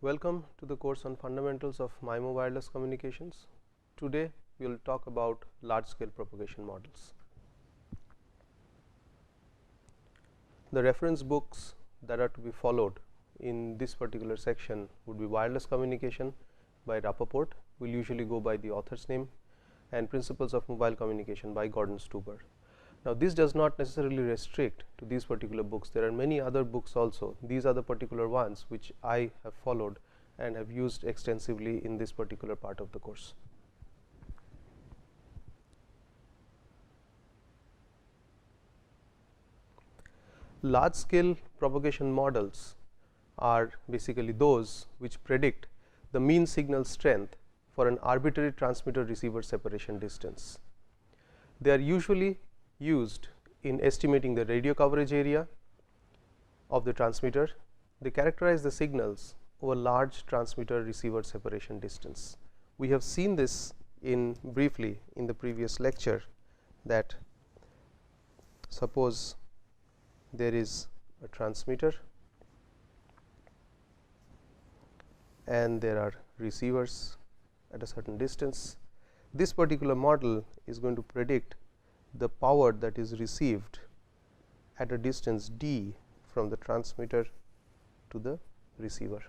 Welcome to the course on fundamentals of MIMO wireless communications. Today we will talk about large scale propagation models. The reference books that are to be followed in this particular section would be Wireless Communication by Rappaport, we will usually go by the author's name, and Principles of Mobile Communication by Gordon Stuber. Now, this does not necessarily restrict to these particular books. There are many other books also. These are the particular ones which I have followed and have used extensively in this particular part of the course. Large scale propagation models are basically those which predict the mean signal strength for an arbitrary transmitter receiver separation distance. They are usually used in estimating the radio coverage area of the transmitter. They characterize the signals over large transmitter receiver separation distance. We have seen this briefly in the previous lecture, that suppose there is a transmitter and there are receivers at a certain distance. This particular model is going to predict the power that is received at a distance d from the transmitter to the receiver,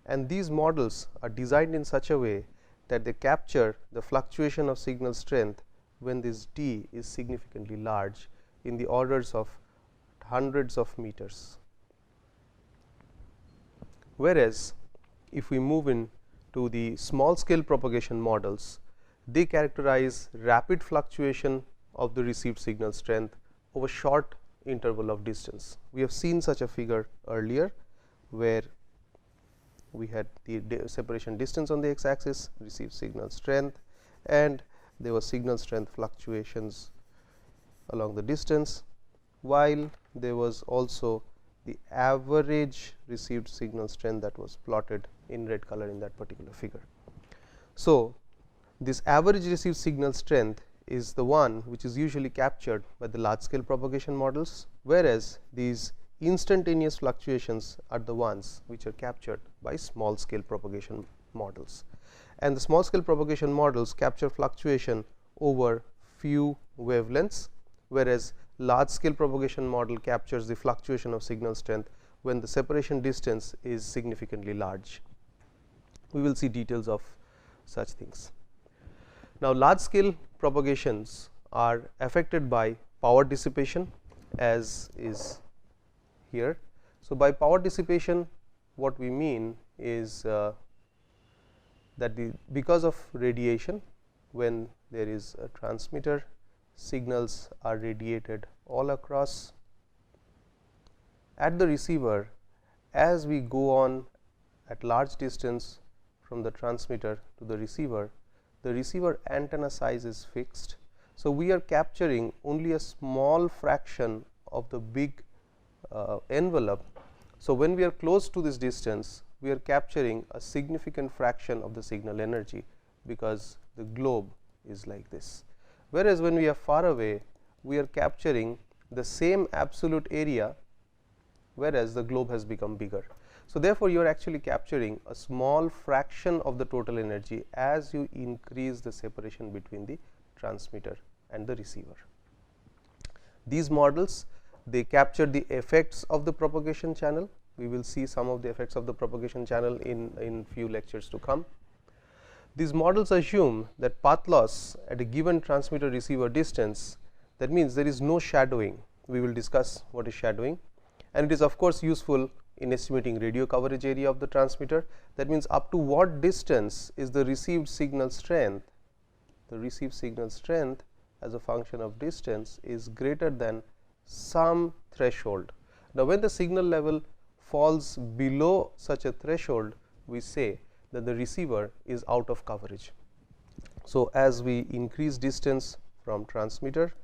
and these models are designed in such a way that they capture the fluctuation of signal strength when this d is significantly large, in the orders of hundreds of meters. Whereas, if we move into the small scale propagation models, they characterize rapid fluctuation of the received signal strength over short interval of distance. We have seen such a figure earlier, where we had the separation distance on the x axis, received signal strength, and there was signal strength fluctuations along the distance, while there was also the average received signal strength that was plotted in red color in that particular figure. So, this average received signal strength is the one which is usually captured by the large scale propagation models, whereas these instantaneous fluctuations are the ones which are captured by small scale propagation models. And the small scale propagation models capture fluctuation over few wavelengths, whereas large scale propagation model captures the fluctuation of signal strength when the separation distance is significantly large. We will see details of such things. Now, large scale propagations are affected by power dissipation, as is here. So, by power dissipation, what we mean is that because of radiation, when there is a transmitter, signals are radiated all across. At the receiver, as we go on at large distance from the transmitter to the receiver antenna size is fixed. So, we are capturing only a small fraction of the big envelope. So, when we are close to this distance, we are capturing a significant fraction of the signal energy, because the globe is like this. Whereas, when we are far away, we are capturing the same absolute area, whereas the globe has become bigger. So, therefore, you are actually capturing a small fraction of the total energy as you increase the separation between the transmitter and the receiver. These models, they capture the effects of the propagation channel. We will see some of the effects of the propagation channel in few lectures to come. These models assume that path loss at a given transmitter receiver distance, that means there is no shadowing. We will discuss what is shadowing, and it is of course useful in estimating radio coverage area of the transmitter. That means, up to what distance is the received signal strength. The received signal strength as a function of distance is greater than some threshold. Now, when the signal level falls below such a threshold, we say that the receiver is out of coverage. So, as we increase distance from transmitter,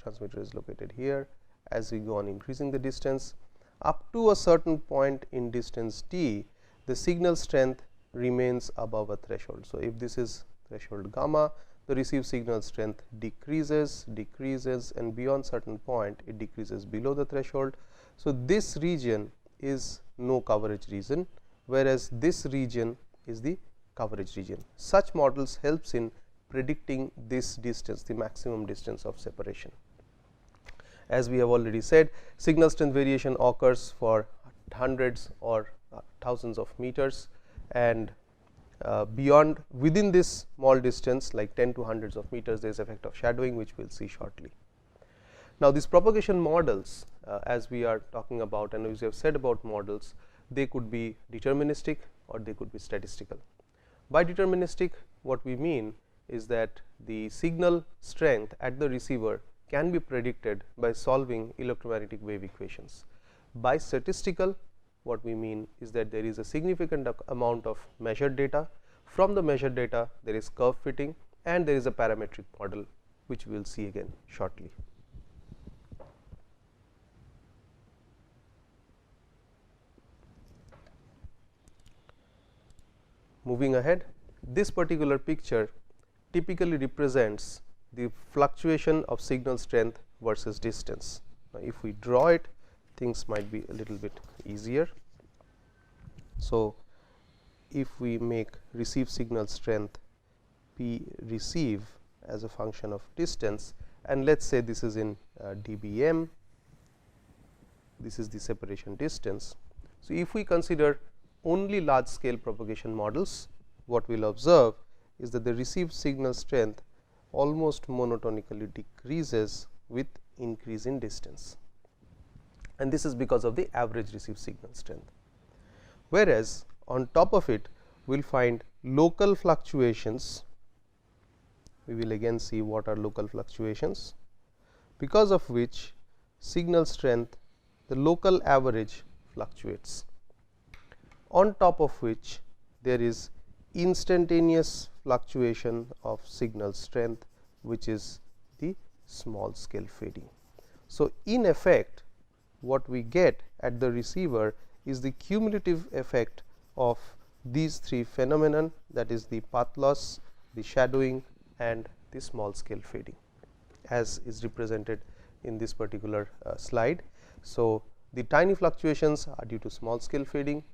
transmitter is located here, as we go on increasing the distance up to a certain point in distance t, the signal strength remains above a threshold. So, if this is threshold gamma, the received signal strength decreases, and beyond certain point it decreases below the threshold. So, this region is no coverage region, whereas this region is the coverage region. Such models helps in predicting this distance, the maximum distance of separation. As we have already said, signal strength variation occurs for hundreds or thousands of meters, and beyond within this small distance like 10 to hundreds of meters, there is effect of shadowing, which we will see shortly. Now, these propagation models, as we are talking about and as we have said about models, they could be deterministic or they could be statistical. By deterministic, what we mean is that the signal strength at the receiver can be predicted by solving electromagnetic wave equations. By statistical, what we mean is that there is a significant amount of measured data. From the measured data, there is curve fitting and there is a parametric model, which we will see again shortly. Moving ahead, this particular picture typically represents the fluctuation of signal strength versus distance. Now, if we draw it, things might be a little bit easier. So, if we make receive signal strength P receive as a function of distance, and let us say this is in dBm, this is the separation distance. So, if we consider only large scale propagation models, what we will observe is that the received signal strength almost monotonically decreases with increase in distance, and this is because of the average received signal strength. Whereas, on top of it we will find local fluctuations. We will again see what are local fluctuations, because of which signal strength, the local average fluctuates, on top of which there is instantaneous fluctuation of signal strength, which is the small scale fading. So, in effect what we get at the receiver is the cumulative effect of these three phenomenon, that is the path loss, the shadowing and the small scale fading, as is represented in this particular slide. So, the tiny fluctuations are due to small scale fading,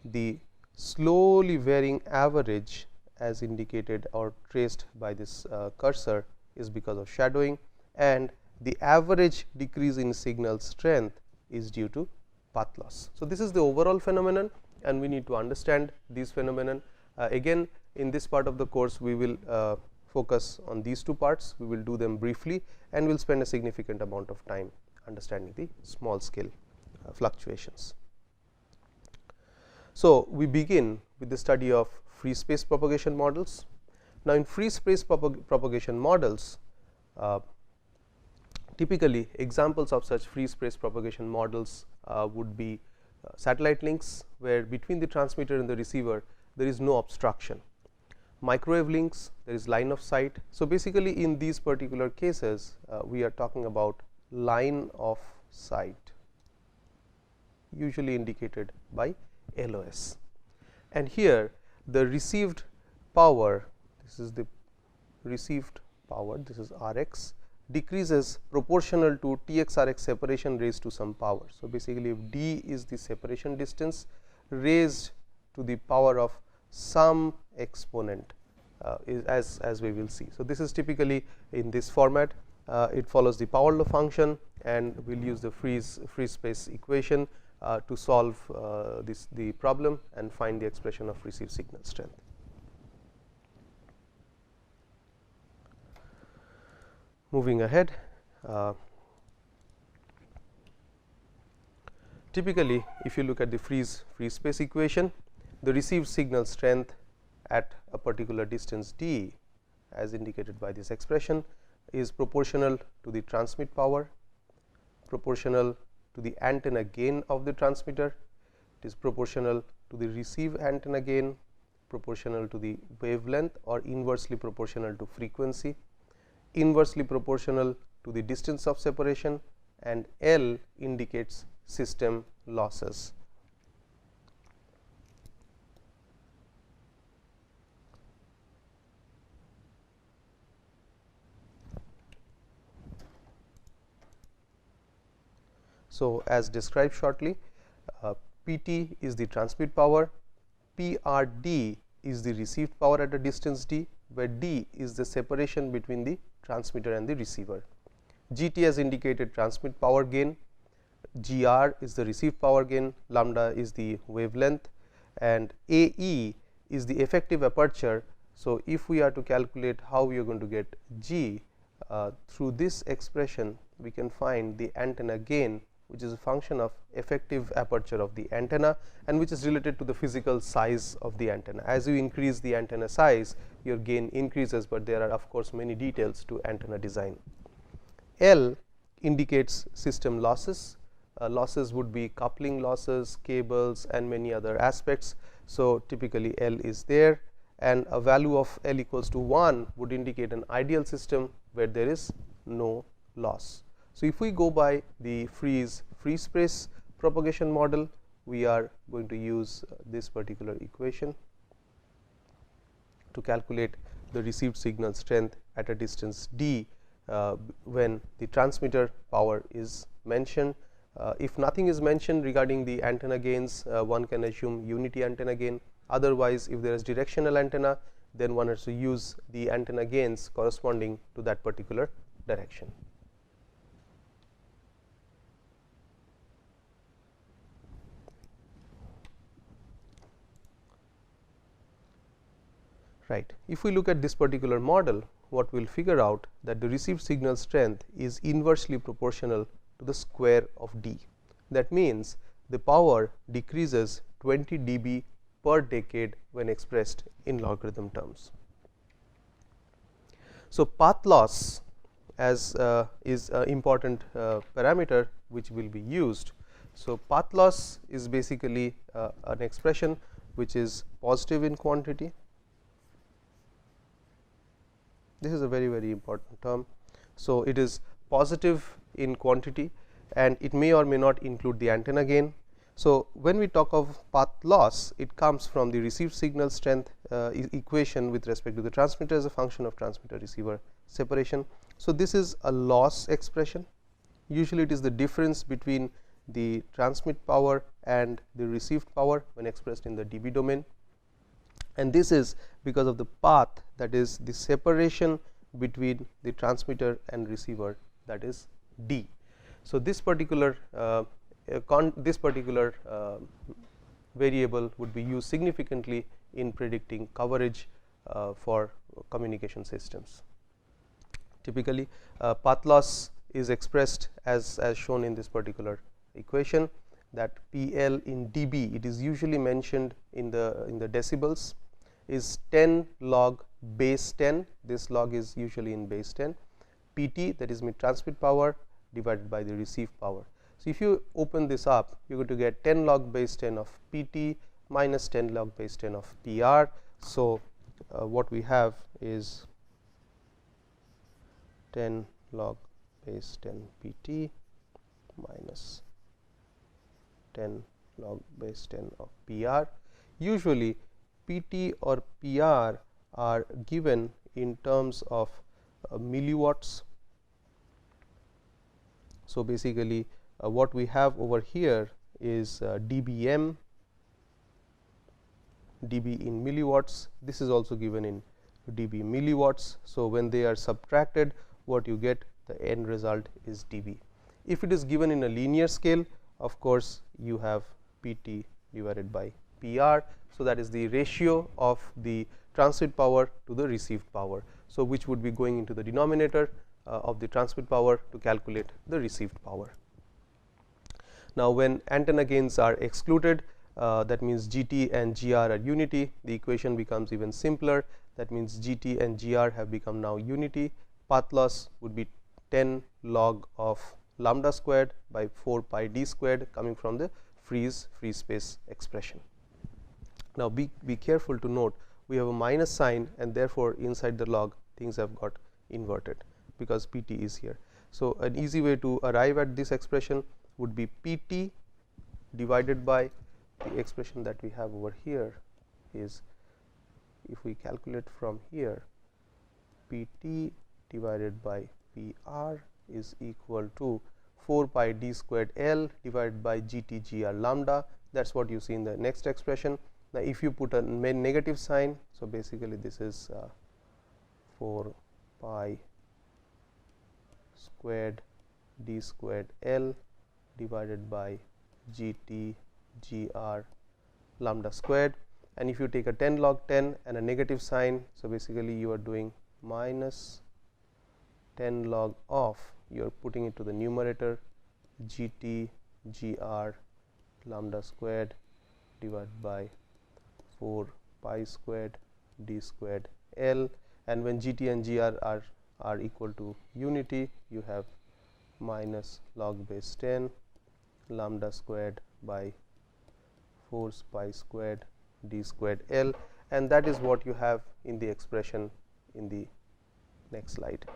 the slowly varying average as indicated or traced by this cursor is because of shadowing, and the average decrease in signal strength is due to path loss. So, this is the overall phenomenon, and we need to understand these phenomenon. Again, in this part of the course we will focus on these two parts. We will do them briefly and we will spend a significant amount of time understanding the small scale fluctuations. So, we begin with the study of free space propagation models. Now, in free space propagation models, typically examples of such free space propagation models would be satellite links, where between the transmitter and the receiver there is no obstruction. Microwave links, there is line of sight. So, basically in these particular cases we are talking about line of sight, usually indicated by LOS, and here the received power, this is the received power, this is Rx, decreases proportional to Tx Rx separation raised to some power. So, basically if d is the separation distance raised to the power of some exponent, as we will see. So, this is typically in this format. It follows the power law function, and we will use the free space equation to solve the problem and find the expression of received signal strength. Moving ahead, typically if you look at the free space equation, the received signal strength at a particular distance d, as indicated by this expression, is proportional to the transmit power, proportional to the antenna gain of the transmitter, it is proportional to the receive antenna gain, proportional to the wavelength or inversely proportional to frequency, inversely proportional to the distance of separation, and L indicates system losses. So, as described shortly, PT is the transmit power, PRD is the received power at a distance d, where d is the separation between the transmitter and the receiver. GT has indicated transmit power gain, GR is the received power gain, lambda is the wavelength, and AE is the effective aperture. So, if we are to calculate how we are going to get G through this expression, we can find the antenna gain, which is a function of effective aperture of the antenna and which is related to the physical size of the antenna. As you increase the antenna size, your gain increases, but there are of course many details to antenna design. L indicates system losses. Losses would be coupling losses, cables, and many other aspects. So, typically L is there, and a value of L equals to 1 would indicate an ideal system where there is no loss. So, if we go by the free space propagation model, we are going to use this particular equation to calculate the received signal strength at a distance d when the transmitter power is mentioned. If nothing is mentioned regarding the antenna gains, one can assume unity antenna gain. Otherwise, if there is directional antenna, then one has to use the antenna gains corresponding to that particular direction. Right. If we look at this particular model, what we will figure out that the received signal strength is inversely proportional to the square of d. That means, the power decreases 20 dB per decade when expressed in logarithm terms. So, path loss as is an important parameter which will be used. So, path loss is basically an expression which is positive in quantity. This is a very important term. So, it is positive in quantity and it may or may not include the antenna gain. So, when we talk of path loss, it comes from the received signal strength equation with respect to the transmitter as a function of transmitter receiver separation. So, this is a loss expression. Usually, it is the difference between the transmit power and the received power when expressed in the dB domain, and this is because of the path, that is the separation between the transmitter and receiver, that is d. So, this particular variable would be used significantly in predicting coverage for communication systems. Typically, path loss is expressed as shown in this particular equation, that PL in dB, it is usually mentioned in the decibels, is 10 log base 10. This log is usually in base 10. PT, that is mid transmit power, divided by the received power. So, if you open this up, you are going to get 10 log base 10 of PT minus 10 log base 10 of PR. So, what we have is 10 log base 10 PT minus 10 log base 10 of PR. Usually, PT or PR are given in terms of milliwatts. So, basically what we have over here is dBm, dB in milliwatts. This is also given in dB milliwatts. So, when they are subtracted, what you get, the end result is dB. If it is given in a linear scale, of course, you have PT divided by PR. So, that is the ratio of the transmit power to the received power. So, which would be going into the denominator of the transmit power to calculate the received power. Now, when antenna gains are excluded, that means GT and GR are unity, the equation becomes even simpler. That means, GT and GR have become now unity. Path loss would be 10 log of lambda squared by 4 pi d squared coming from the free space expression. Now, be careful to note, we have a minus sign and therefore, inside the log things have got inverted because PT is here. So, an easy way to arrive at this expression would be PT divided by the expression that we have over here is, if we calculate from here, PT divided by PR is equal to 4 pi d squared L divided by GT GR lambda. That is what you see in the next expression. Now, if you put a negative sign, so basically this is 4 pi squared d squared L divided by g t g r lambda squared, and if you take a 10 log 10 and a negative sign, so basically you are doing minus 10 log of, you are putting it to the numerator, g t g r lambda squared divided by 4 pi squared d squared L, and when g t and g r are equal to unity, you have minus log base 10 lambda squared by 4 pi squared d squared L, and that is what you have in the expression in the next slide.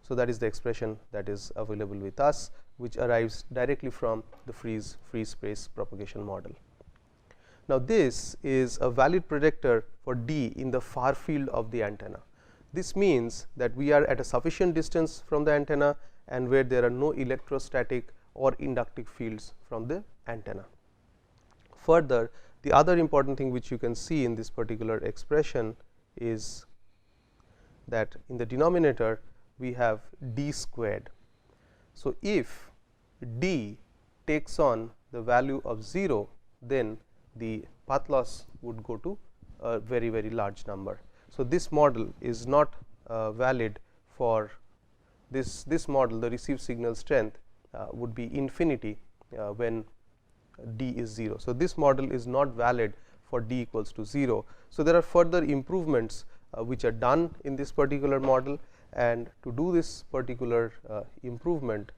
So, that is the expression that is available with us, which arrives directly from the free space propagation model. Now, this is a valid predictor for D in the far field of the antenna. This means that we are at a sufficient distance from the antenna and where there are no electrostatic or inductive fields from the antenna. Further, the other important thing which you can see in this particular expression is that in the denominator we have d squared. So, if d takes on the value of 0, then the path loss would go to a very, very large number. So, this model is not valid for this model. The received signal strength would be infinity when d is 0. So, this model is not valid for d equals to 0. So, there are further improvements which are done in this particular model, and to do this particular improvement,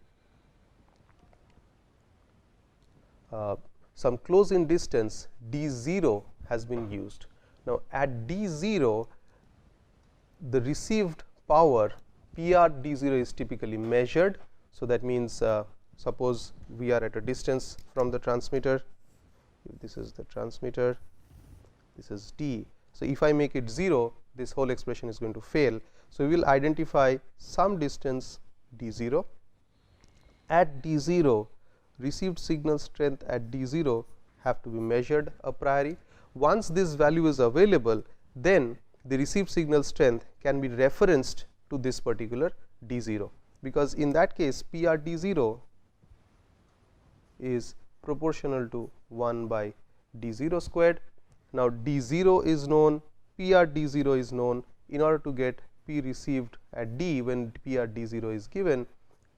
some close in distance d 0 has been used. Now, at d 0, the received power P r d 0 is typically measured. So, that means suppose we are at a distance from the transmitter, this is the transmitter, this is d. So, if I make it 0, this whole expression is going to fail. So, we will identify some distance d 0. At d 0, received signal strength at d 0 have to be measured a priori. Once this value is available, then the received signal strength can be referenced to this particular d 0, because in that case P r d 0 is proportional to 1 by d 0 squared. Now, d 0 is known, P r d 0 is known. In order to get P received at d, when P r d 0 is given,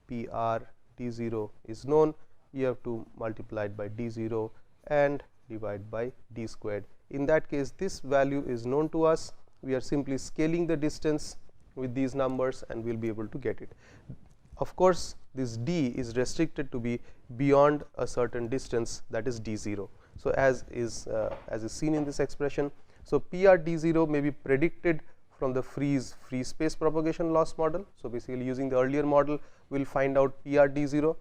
P r d 0 is known, you have to multiply it by d 0 and divide by d squared. In that case, this value is known to us. We are simply scaling the distance with these numbers and we will be able to get it. Of course, this d is restricted to be beyond a certain distance, that is d 0. So, as is seen in this expression. So, P r d 0 may be predicted from the free space propagation loss model. So, basically using the earlier model, we will find out P r d 0,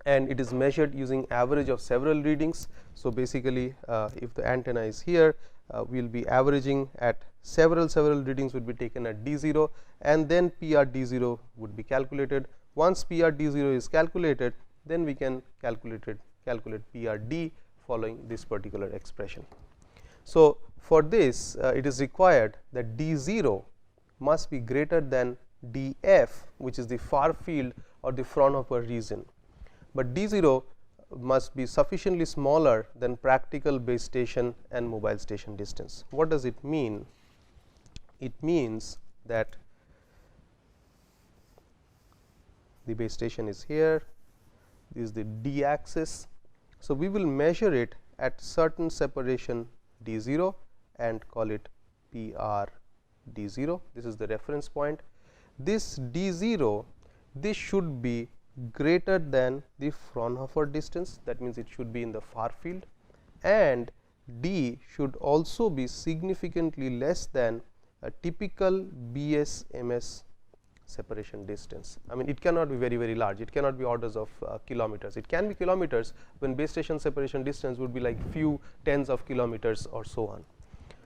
and it is measured using average of several readings. So, basically if the antenna is here, we will be averaging at several readings would be taken at d 0, and then P r d 0 would be calculated. Once P r d 0 is calculated, then we can calculate P r d following this particular expression. So, for this it is required that d 0 must be greater than d f, which is the far field or the Fraunhofer region, but d 0 must be sufficiently smaller than practical base station and mobile station distance. What does it mean? It means that the base station is here, this is the d axis. So, we will measure it at certain separation d 0 and call it P r d 0. This is the reference point. This d 0, this should be greater than the Fraunhofer distance, that means it should be in the far field, and d should also be significantly less than a typical BS MS separation distance. I mean, it cannot be very large, it cannot be orders of kilometers, it can be kilometers when base station separation distance would be like few tens of kilometers or so on.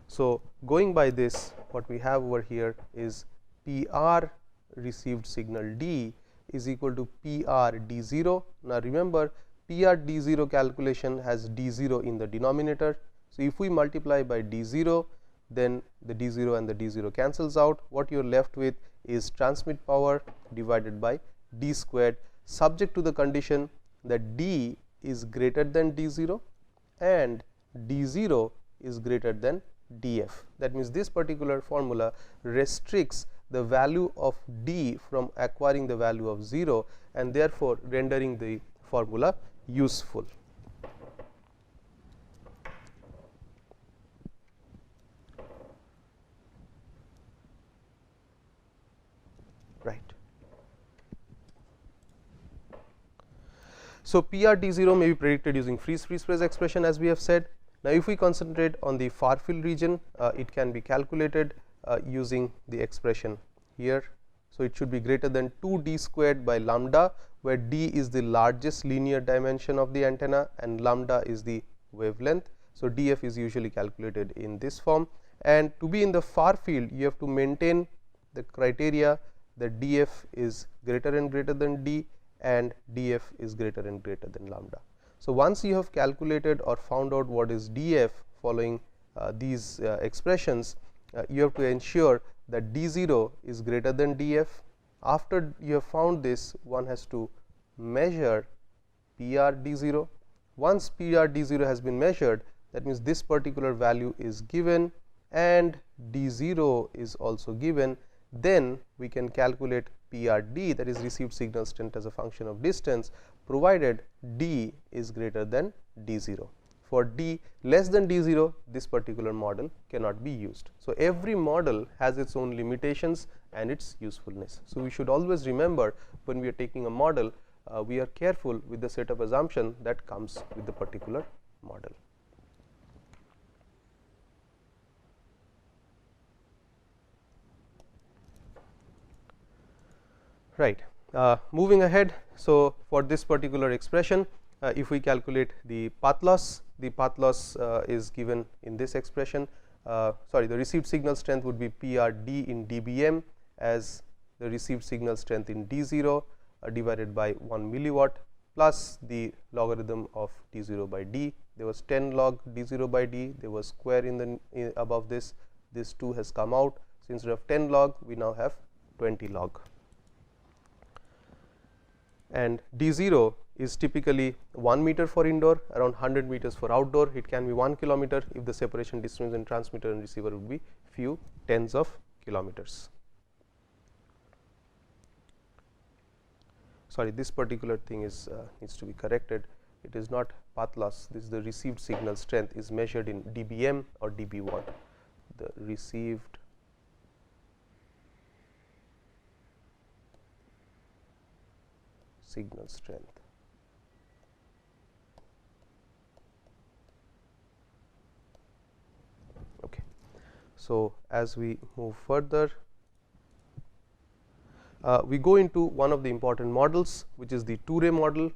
So, going by this, what we have over here is P r received signal d is equal to P r d 0. Now, remember PR D0 calculation has D0 in the denominator. So, if we multiply by D0, then the D0 and the D0 cancels out. What you are left with is transmit power divided by D squared, subject to the condition that D is greater than D0 and D0 is greater than DF. That means, this particular formula restricts the value of D from acquiring the value of 0, and therefore, rendering the formula useful. Right. So, PR D0 may be predicted using free space expression, as we have said. Now, if we concentrate on the far field region, it can be calculated using the expression here. So, it should be greater than 2 d squared by lambda, where d is the largest linear dimension of the antenna and lambda is the wavelength. So, df is usually calculated in this form, and to be in the far field you have to maintain the criteria that df is greater and greater than d and df is greater and greater than lambda. So, once you have calculated or found out what is df following these expressions, you have to ensure that D0 is greater than DF. After you have found this, one has to measure PR D0. Once PR D0 has been measured, that means this particular value is given and D0 is also given, then we can calculate PRD, that is received signal strength as a function of distance, provided D is greater than D0. For D less than D0, this particular model cannot be used. So, every model has its own limitations and its usefulness. So, we should always remember, when we are taking a model, we are careful with the set of assumption that comes with the particular model. Right. Moving ahead. So, for this particular expression, if we calculate the path loss is given in this expression. The received signal strength would be PRD in dBm as the received signal strength in D0 divided by 1 milliwatt plus the logarithm of D0 by D. There was 10 log D0 by D, there was square in the above this 2 has come out. So, instead of 10 log, we now have 20 log. And D0 is typically 1 meter for indoor, around 100 meters for outdoor. It can be 1 kilometer if the separation distance in transmitter and receiver would be few tens of kilometers. Sorry, this particular thing is needs to be corrected. It is not path loss. This is the received signal strength is measured in dBm or dB watt. The received signal strength. Okay. So, as we move further, we go into one of the important models, which is the 2-ray model,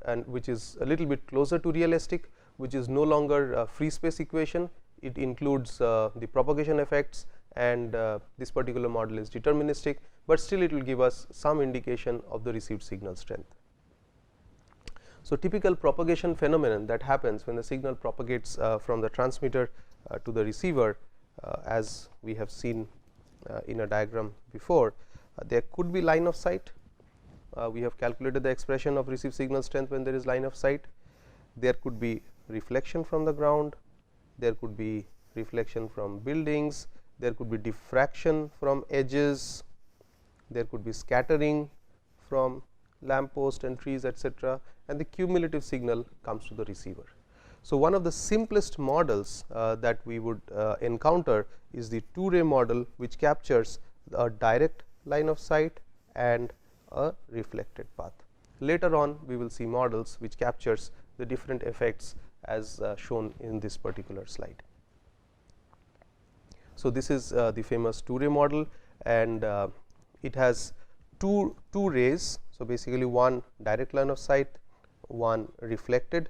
and which is a little bit closer to realistic, which is no longer free space equation. It includes the propagation effects, and this particular model is deterministic, but still it will give us some indication of the received signal strength. So, typical propagation phenomenon that happens when the signal propagates from the transmitter to the receiver, as we have seen in a diagram before, there could be line of sight. We have calculated the expression of received signal strength when there is line of sight. There could be reflection from the ground, there could be reflection from buildings, there could be diffraction from edges, there could be scattering from lamp post and trees, etc., and the cumulative signal comes to the receiver. So, one of the simplest models that we would encounter is the 2-ray model, which captures a direct line of sight and a reflected path. Later on, we will see models which captures the different effects as shown in this particular slide. So, this is the famous 2-ray model, and it has two rays. So, basically one direct line of sight, one reflected,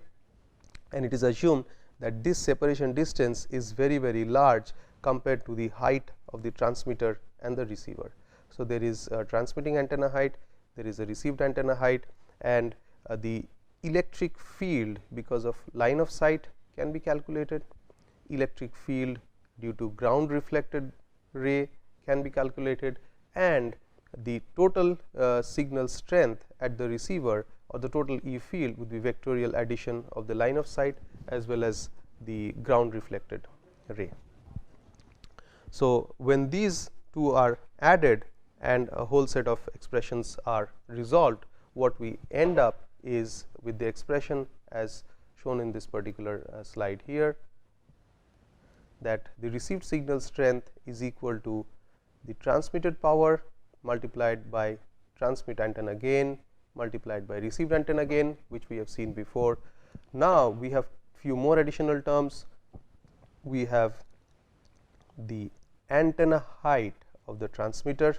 and it is assumed that this separation distance is very, very large compared to the height of the transmitter and the receiver. So, there is a transmitting antenna height, there is a received antenna height, and the electric field because of line of sight can be calculated, electric field due to ground reflected ray can be calculated, and the total signal strength at the receiver or the total E field would be vectorial addition of the line of sight as well as the ground reflected ray. So, when these two are added and a whole set of expressions are resolved, what we end up is with the expression as shown in this particular slide here, that the received signal strength is equal to the transmitted power multiplied by transmit antenna gain multiplied by received antenna gain, which we have seen before. Now, we have few more additional terms. We have the antenna height of the transmitter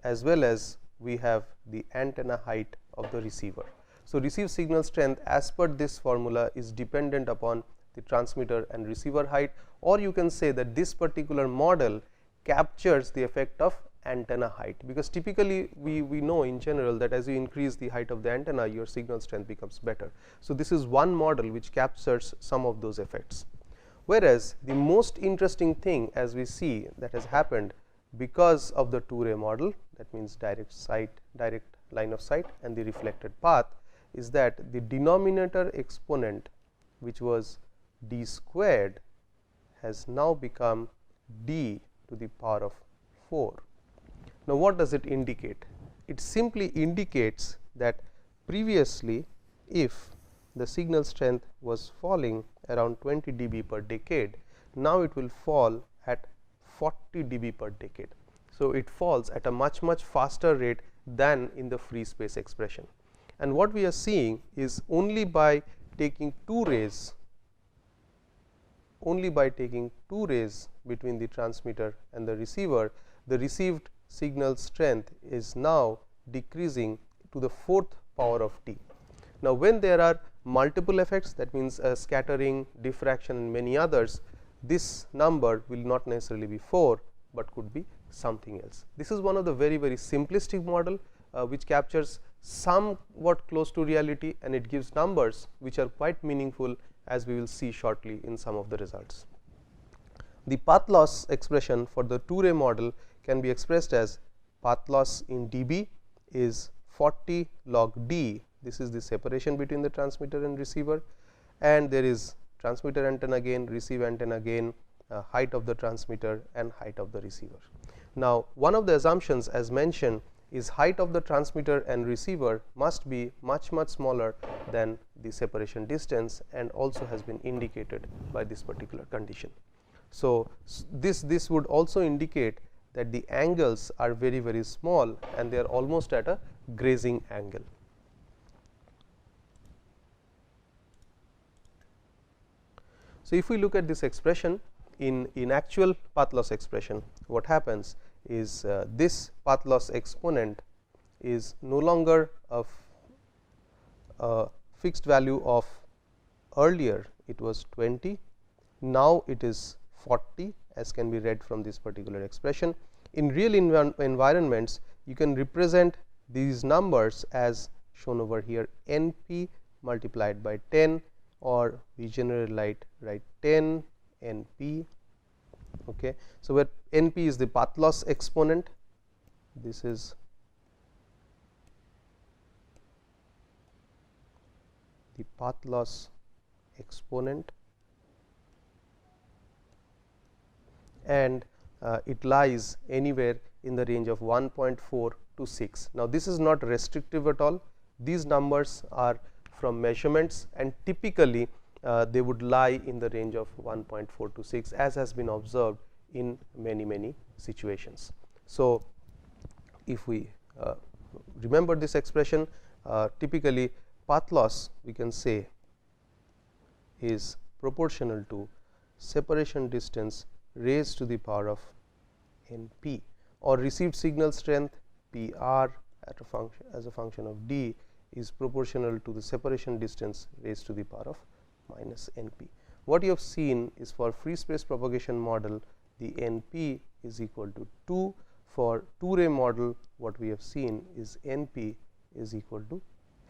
as well as we have the antenna height of the receiver. So, received signal strength as per this formula is dependent upon the transmitter and receiver height, or you can say that this particular model captures the effect of antenna height, because typically we know in general that as you increase the height of the antenna, your signal strength becomes better. So, this is one model which captures some of those effects, whereas the most interesting thing as we see that has happened because of the two ray model, that means direct line of sight and the reflected path, is that the denominator exponent, which was d squared, has now become d to the power of 4. Now, what does it indicate? It simply indicates that previously, if the signal strength was falling around 20 dB per decade, now it will fall at 40 dB per decade. So, it falls at a much faster rate than in the free space expression. And what we are seeing is only by taking two rays between the transmitter and the receiver, the received signal strength is now decreasing to the 4th power of t. Now, when there are multiple effects, that means scattering, diffraction and many others, this number will not necessarily be 4, but could be something else. This is one of the very simplistic model which captures somewhat close to reality, and it gives numbers which are quite meaningful, as we will see shortly in some of the results. The path loss expression for the two ray model can be expressed as path loss in dB is 40 log d. This is the separation between the transmitter and receiver, and there is transmitter antenna gain, receive antenna gain, height of the transmitter and height of the receiver. Now, one of the assumptions as mentioned is height of the transmitter and receiver must be much smaller than the separation distance, and also has been indicated by this particular condition. So, this would also indicate that the angles are very small and they are almost at a grazing angle. So, if we look at this expression in actual path loss expression, what happens is this path loss exponent is no longer a fixed value of earlier it was 20, now it is 40, as can be read from this particular expression. In real environments, you can represent these numbers as shown over here, n p multiplied by 10, or we generally write 10 n p. Okay. So, where n p is the path loss exponent, this is the path loss exponent, and it lies anywhere in the range of 1.4 to 6. Now, this is not restrictive at all. These numbers are from measurements, and typically they would lie in the range of 1.4 to 6, as has been observed in many situations. So, if we remember this expression, typically path loss we can say is proportional to separation distance raised to the power of n p, or received signal strength p r at a function as a function of d is proportional to the separation distance raised to the power of minus n p. What you have seen is for free space propagation model, the n p is equal to 2. For two ray model, what we have seen is n p is equal to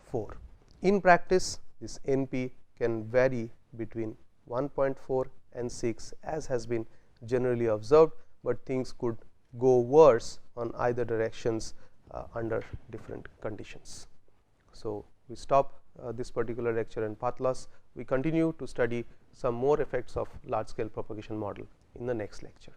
4. In practice, this NP can vary between 1.4 and 6 as has been generally observed, but things could go worse on either directions under different conditions. So, we stop this particular lecture in path loss. We continue to study some more effects of large scale propagation model in the next lecture.